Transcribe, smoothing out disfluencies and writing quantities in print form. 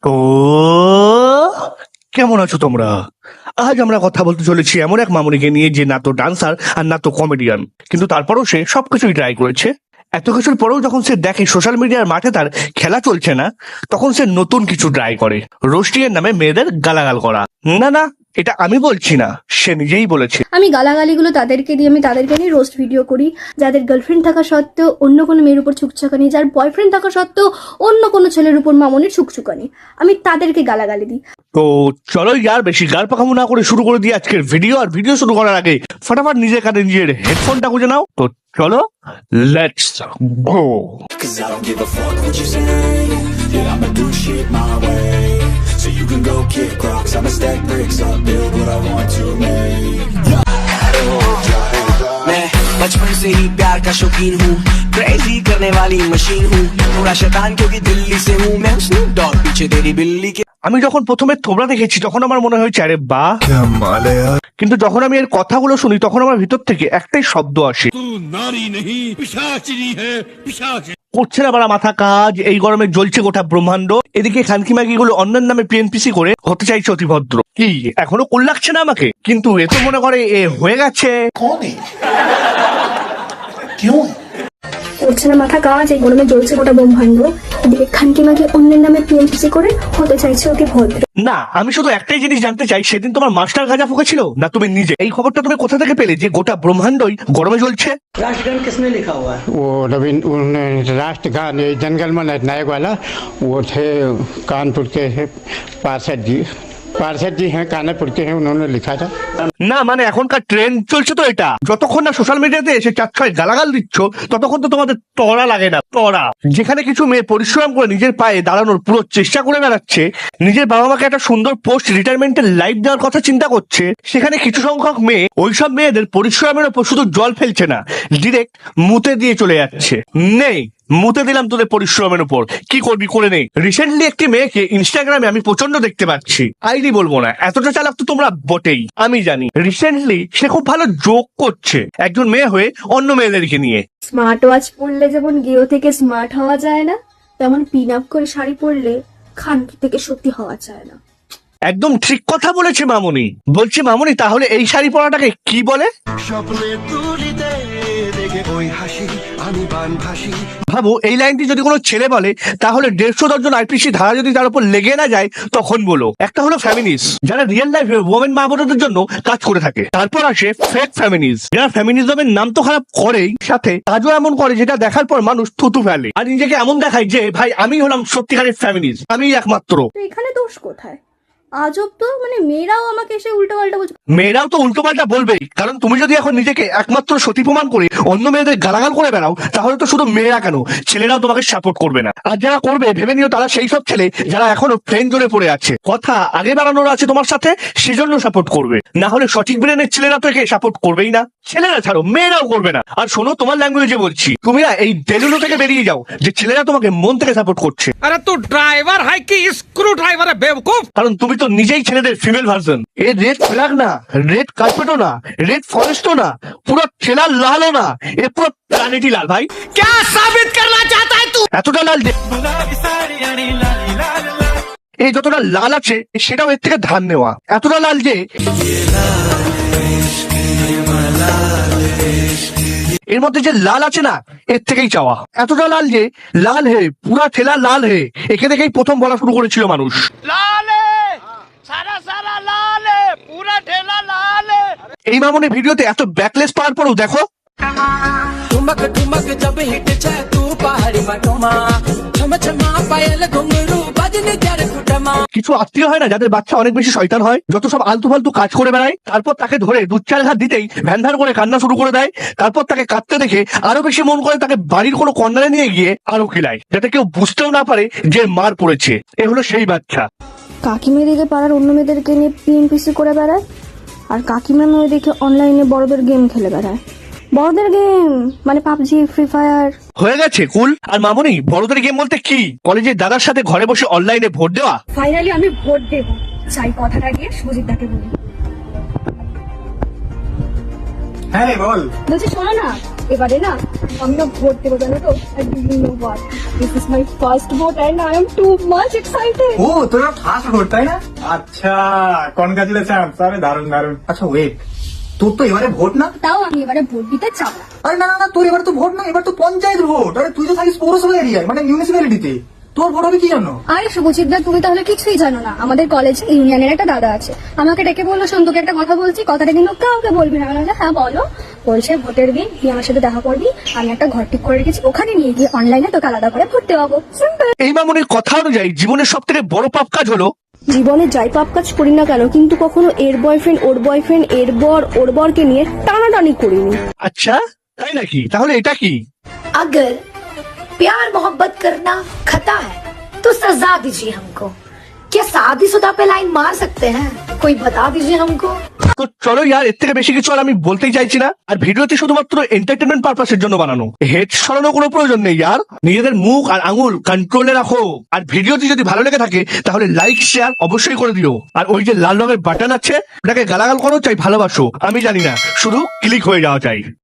তো কেমন আছো তোমরা? আজ আমরা কথা বলতে চলেছি এমন এক মামুনিকে নিয়ে যে না তো ডান্সার আর না তো কমেডিয়ান, কিন্তু তারপরেও সে সবকিছুই ট্রাই করেছে। এত কিছুর পরেও যখন সে দেখে সোশ্যাল মিডিয়ার মাঠে তার খেলা চলছে না, তখন সে নতুন কিছু ট্রাই করে, রোস্টিং এর নামে মেয়েদের গালাগাল করা। না না, এটা আমি বলছি না, সে নিজেই বলেছে। আমি গালাগালিগুলো তাদেরকে নিয়ে রোস্ট ভিডিও করি, যাদের গার্লফ্রেন্ড থাকা সত্ত্বেও অন্য কোনো মেয়ের উপর ছুকছুকানি, যার বয়ফ্রেন্ড থাকা সত্ত্বেও অন্য কোনো ছেলের উপর মামনির ছুকছুকানি, আমি তাদেরকে গালাগালি দিই। তো চলো ইয়ার বেশি গাল পাকামো না করে শুরু করে দিই আজকের ভিডিও। আর ভিডিও শুরু করার আগে ফটাফট নিজের কানে নিজের হেডফোনটা খুঁজে নাও। তো চলো, let's go. Cause I don't give a fuck what you say. Yeah, I'ma do shit my way. So you can go kick rocks, I'ma stack bricks up, build what I want to make. मैं बचपन से ही प्यार का शौकीन हूँ, crazy करने वाली machine हूँ, थोड़ा शैतान क्योंकि दिल्ली से हूँ मैं, स्नूप डॉग पीछे तेरी बिल्ली के। আমি যখন প্রথমে থোবড়া দেখেছি তখন আমার মনে হয়েছে আরে বাহ, কিন্তু যখন আমি এর কথাগুলো শুনি তখন আমার ভিতর থেকে একটাই শব্দ আসে, করছে না বাড়া মাথা কাজ, এই গরমে জ্বলছে গোটা ব্রহ্মাণ্ড, এদিকে খানকি মাগি গুলো অন্যের নামে পিএনপিসি করে হতে চাইছে অতি ভদ্র। কি এখনো কুল লাগছে না আমাকে? কিন্তু এ তো মনে করে এ হয়ে গেছে। করছে না মাথা কাজ, এই গরমে জ্বলছে গোটা ব্রহ্মাণ্ড, এদিকে খানকি মাগি অন্যের নামে পিএনপিসি করে হতে চাইছে অতি ভদ্র। না, আমি শুধু একটাই জিনিস জানতে চাই, সেদিন তোমার মাস্টার গাঁজা ফুঁকেছিল না তুমি নিজে? এই খবরটা তুমি কোথা থেকে পেলে যে গোটা ব্রহ্মাণ্ডই গরমে জ্বলছে? राष्ट्रगान किसने लिखा हुआ है? वो राष्ट्रगान ये जनगणमन नायक वाला वो थे कानपुर के पार्षद जी हैं, कानपुर के हैं, उन्होंने लिखा था। না মানে এখনকার ট্রেন্ড চলছে তো এটা, যতক্ষণ না সোশ্যাল মিডিয়াতে এসে চার ছয় গালাগাল দিচ্ছ ততক্ষণ তো তোমাদের তড়া লাগে না। তড়া যেখানে কিছু মেয়ে পরিশ্রম করে নিজের পায়ে দাঁড়ানোর পুরো চেষ্টা করে বেড়াচ্ছে, নিজের বাবা মাকে একটা সুন্দর পোস্ট রিটায়ারমেন্টের লাইফ দেওয়ার কথা চিন্তা করছে, সেখানে কিছু সংখ্যক মেয়ে ওইসব মেয়েদের পরিশ্রমের ওপর শুধু জল ফেলছে না, ডিরেক্ট মুতে দিয়ে চলে যাচ্ছে। নেই, মুতে দিলাম তোদের পরিশ্রমের উপর, কি করবি করে নেই। রিসেন্টলি একটি মেয়েকে ইনস্টাগ্রামে আমি প্রচন্ড দেখতে পাচ্ছি, আইডি বলবো না, এতটা চালাক তো তোমরা বটেই আমি জানি। রিসেন্টলি সে খুব ভালো জোক করছে একজন মেয়ে হয়ে অন্য মেয়েদেরকে নিয়ে। স্মার্ট ওয়াচ পরলে যেমন গেও থেকে স্মার্ট হওয়া যায় না, তেমন পিন আপ করে শাড়ি পরলে খানকি থেকে সত্যি হওয়া যায় না। একদম ঠিক কথা বলেছে মামুনি। বলছি মামুনি, তাহলে এই শাড়ি পরাটাকে কি বলে? ভাবো এই লাইনটি যদি কোনো ছেলে বলে তাহলে 150 দর্জন আইপিসি ধারা যদি তার উপর লেগে না যায় তখন বলো। একটা হলো ফ্যামিনিস্ট, যারা রিয়েল লাইফে ওমেন মা বোনদের জন্য কাজ করে থাকে। তারপর আসে ফেক ফ্যামিনিস্ট, যারা ফ্যামিনিজমের নাম তো খারাপ করেই, সাথে কাজও এমন করে যেটা দেখার পর মানুষ থুতু ফেলে আর নিজেকে এমন দেখায় যে ভাই আমি হলাম সত্যিকারের ফ্যামিনিস্ট, আমি একমাত্র। তো এখানে দোষ কোথায়? আজব তো, মানে মেয়েরাও আমাকে এসে উল্টো পাল্টা বলছে। মেয়েরাও তো উল্টো পাল্টা বলবেই, কারণ তুমি যদি এখন নিজেকে একমাত্র সতী প্রমাণ করে অন্য মেয়েদের গালাগাল করে বেড়াও, তাহলে তো শুধু মেয়েরা কেন, ছেলেরাও তোমাকে সাপোর্ট করবে না। আর যারা করবে ভেবে নিও তারা সেই সব ছেলে যারা এখনো ফ্রেন্ড জোনে পড়ে আছে, কথা আগে বাড়ানোর আছে তোমার সাথে, সেজন্য সাপোর্ট করবে। না হলে সঠিক ব্রেনের ছেলেরা তো একে সাপোর্ট করবেই না। ছেলেরা ছাড়ো, মেয়েরাও করবে না। আর শোনো, তোমার ল্যাঙ্গুয়েজে বলছি, তুমি না এই ডেলুনো থেকে বেরিয়ে যাও যে ছেলেরা তোমাকে মন থেকে সাপোর্ট করছে। अरे तू ड्राइवर है कि स्क्रू ड्राइवर है बेवकूफ? কারণ তুমি তো নিজেই ছেলেদের female version. A red flag না, রেড কার্পেটও না, রেড ফরেস্টও না, পুরো ঠেলার লালও না, এ পুরো প্ল্যানেটই লাল। ভাই क्या साबित करना चाहता है तू? এতটা লাল যে এই যতটা লাল আছে সেটাও এর থেকে ধার নেওয়া, এতটা লাল যে এর মধ্যে যে লাল আছে না এর থেকেই চাওয়া, এতটা লাল যে লাল হে পুরা ঠেলা লাল হে, একে দেখেই প্রথম বলা শুরু করেছিল মানুষ। लाल है, सारा सारा लाल है, पूरा ठेला लाल है। এই মামুনি ভিডিওতে এত ব্যাকলেস পাওয়ার পরেও দেখো ठुमक ठुमक जब हिट छे तू पहाड़ी मटोमा, छम छमा पायल घुंघरू बजने जर कुटमा। কিছু আত্মীয় হয় না যাদের বাচ্চা অনেক বেশি শয়তান হয়, যত সব আলতু ফালতু কাজ করে বেড়ায়, তারপর তাকে ধরে দুধ চাল ঘাট দিতেই ভ্যান ভ্যান করে কান্না শুরু করে দেয়, তারপর তাকে কাঁদতে দেখে আরো বেশি মন করে তাকে বাড়ির কোনো কর্নারে নিয়ে গিয়ে আরো খিলায়, যাতে কেউ বুঝতেও না পারে যে মার পড়েছে। এ হলো সেই বাচ্চা। কাকিমা দিকে পাড়ার অন্য মেয়েদেরকে নিয়ে পিএনপিসি করে বেড়ায়, আর কাকিমা মেয়ে দেখে অনলাইনে বড়দের গেম খেলে বেড়ায়। বড়দের গেম মানে পাবজি, ফ্রি ফায়ার। হয়ে গেছে কুল। আর মামুনি, বড়দের গেম বলতে কি? কলেজের দাদার সাথে ঘরে বসে অনলাইনে ভোট দেওয়া। ফাইনালি আমি ভোট দেব, চাই কথাটা গিয়ে সুজিত দাকে বলি। হ্যাঁ বল। বলছি শোনো না, এবারে না আমি না ভোট দেবো জানো তো, this is my first vote and I am too much excited. ও তোরা ফার্স্ট ভোট তাই না? আচ্ছা, কনগ্রাচুলেশন। আরে দারুন দারুন। আচ্ছা ওয়েট, তোর তো এবারে ভোট না? তাও আমি এবারে ভোট দিতে চাও না। আরে না না না, তোর এবার তো ভোট না, এবার তো পঞ্চায়েত ভোট। আরে তুই তো থাকিস পৌরসভা এরিয়ায়, মানে মিউনিসিপ্যালিটিতে, তোর ভোট হবে কি জানো? আরে শুভজিৎ দা, তুমি তাহলে কিছুই জানো না। আমাদের কলেজে ইউনিয়নের একটা দাদা আছে, আমাকে ডেকে বললো শোন তোকে একটা কথা বলছি, কথাটা কিন্তু কাউকে বলবি না। আমি বললাম, হ্যাঁ বলো। বলছে ভোটের দিন তুই আমার সাথে দেখা করবি, আমি একটা ঘর ঠিক করে রেখেছি, ওখানে নিয়ে গিয়ে অনলাইনে তোকে আলাদা করে ভোট দেওয়াবো। সিম্পল। এই মামনির কথা অনুযায়ী জীবনের সব থেকে বড় পাপ কাজ হলো জীবনে যাই পাপ কাজ করি না কেন, কিন্তু কখনো এর বয়ফ্রেন্ড এর বর ওর বরকে নিয়ে টানাটানি করিনি। আচ্ছা তাই নাকি? তাহলে এটা কি? अगर प्यार मोहब्बत करना खता है तो सजा दीजिए हमको। क्या शादीशुदा पे लाइन मार सकते हैं? कोई बता दीजिए हमको। তো চলো ইয়ার, এর থেকে বেশি কিছু আর আমি বলতেই চাইছি না। আর ভিডিওটি শুধুমাত্র এন্টারটেনমেন্ট পারপাসের জন্য বানানো, হেড সরানোর কোনো প্রয়োজন নেই ইয়ার। নিজেদের মুখ আর আঙুল কন্ট্রোলে রাখো। আর ভিডিওটি যদি ভালো লেগে থাকে তাহলে লাইক শেয়ার অবশ্যই করে দিও। আর ওই যে লাল রঙের বাটন আছে ওটাকে গালাগাল করো চাই ভালোবাসো, আমি জানি না, শুধু ক্লিক হয়ে যাওয়া চাই।